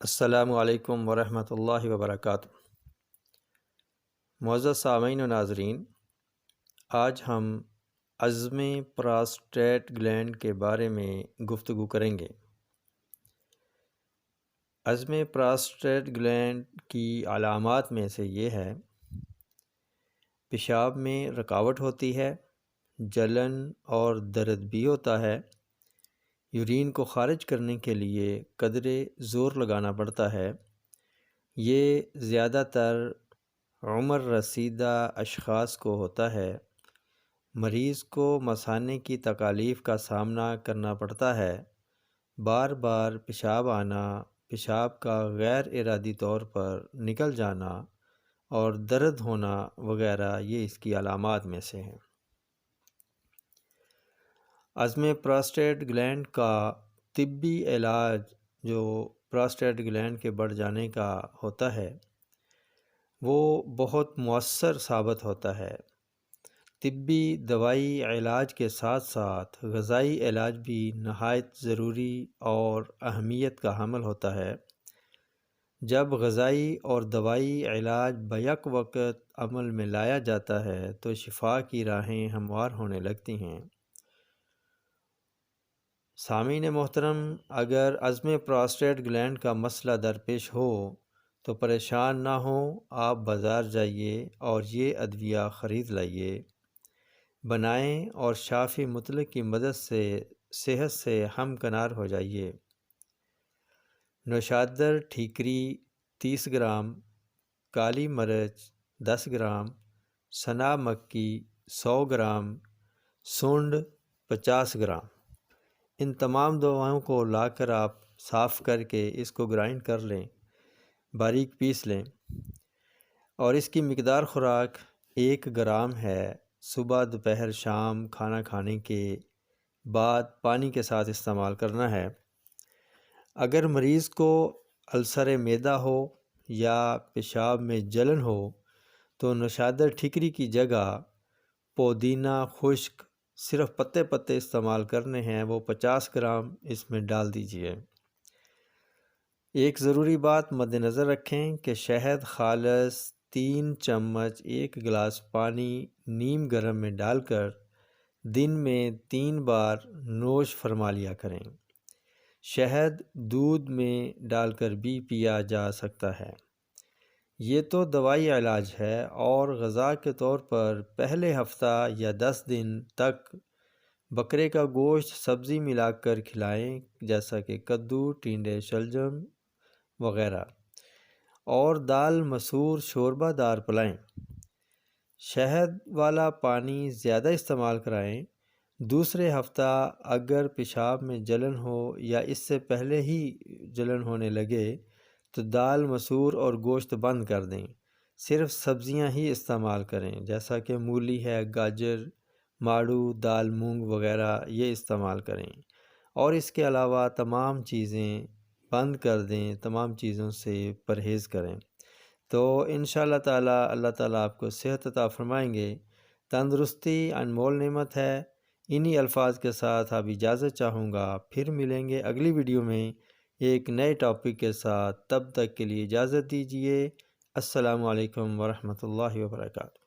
السلام علیکم ورحمۃ اللہ وبرکاتہ۔ معزز سامعین و ناظرین، آج ہم عظم پراسٹیٹ گلینڈ کے بارے میں گفتگو کریں گے۔ عظم پراسٹیٹ گلینڈ کی علامات میں سے یہ ہے: پیشاب میں رکاوٹ ہوتی ہے، جلن اور درد بھی ہوتا ہے، یورین کو خارج کرنے کے لیے قدرے زور لگانا پڑتا ہے۔ یہ زیادہ تر عمر رسیدہ اشخاص کو ہوتا ہے۔ مریض کو مثانے کی تکالیف کا سامنا کرنا پڑتا ہے۔ بار بار پیشاب آنا، پیشاب کا غیر ارادی طور پر نکل جانا اور درد ہونا وغیرہ یہ اس کی علامات میں سے ہیں۔ عظم پراسٹیٹ گلینڈ کا طبی علاج جو پراسٹیٹ گلینڈ کے بڑھ جانے کا ہوتا ہے وہ بہت مؤثر ثابت ہوتا ہے۔ طبی دوائی علاج کے ساتھ ساتھ غذائی علاج بھی نہایت ضروری اور اہمیت کا حامل ہوتا ہے۔ جب غذائی اور دوائی علاج بیک وقت عمل میں لایا جاتا ہے تو شفا کی راہیں ہموار ہونے لگتی ہیں۔ سامعین محترم، اگر عظم پراسٹیٹ گلینڈ کا مسئلہ درپیش ہو تو پریشان نہ ہوں، آپ بازار جائیے اور یہ ادویہ خرید لائیے، بنائیں اور شافی مطلق کی مدد سے صحت سے ہمکنار ہو جائیے۔ نوشادر ٹھیکری 30 گرام، کالی مرچ 10 گرام، سنا مکی 100 گرام، سونڈ 50 گرام، ان تمام دواؤں کو لا کر آپ صاف کر کے اس کو گرائنڈ کر لیں، باریک پیس لیں، اور اس کی مقدار خوراک 1 گرام ہے۔ صبح دوپہر شام کھانا کھانے کے بعد پانی کے ساتھ استعمال کرنا ہے۔ اگر مریض کو السر معدہ ہو یا پیشاب میں جلن ہو تو نوشادر ٹھیکری کی جگہ پودینہ خشک صرف پتے استعمال کرنے ہیں، وہ 50 گرام اس میں ڈال دیجئے۔ ایک ضروری بات مد نظر رکھیں کہ شہد خالص 3 چمچ 1 گلاس پانی نیم گرم میں ڈال کر دن میں 3 بار نوش فرما لیا کریں۔ شہد دودھ میں ڈال کر بھی پیا جا سکتا ہے۔ یہ تو دوائی علاج ہے، اور غذا کے طور پر پہلے ہفتہ یا 10 دن تک بکرے کا گوشت سبزی ملا کر کھلائیں، جیسا کہ کدو، ٹینڈے، شلجم وغیرہ، اور دال مسور شوربہ دار پلائیں۔ شہد والا پانی زیادہ استعمال کرائیں۔ دوسرے ہفتہ اگر پیشاب میں جلن ہو یا اس سے پہلے ہی جلن ہونے لگے تو دال مسور اور گوشت بند کر دیں، صرف سبزیاں ہی استعمال کریں، جیسا کہ مولی ہے، گاجر، ماڑو، دال مونگ وغیرہ یہ استعمال کریں، اور اس کے علاوہ تمام چیزیں بند کر دیں، تمام چیزوں سے پرہیز کریں۔ تو انشاءاللہ تعالی اللہ تعالیٰ آپ کو صحت عطا فرمائیں گے۔ تندرستی انمول نعمت ہے۔ انہی الفاظ کے ساتھ اب اجازت چاہوں گا، پھر ملیں گے اگلی ویڈیو میں ایک نئے ٹاپک کے ساتھ۔ تب تک کے لیے اجازت دیجیے۔ السلام علیکم ورحمۃ اللہ وبرکاتہ۔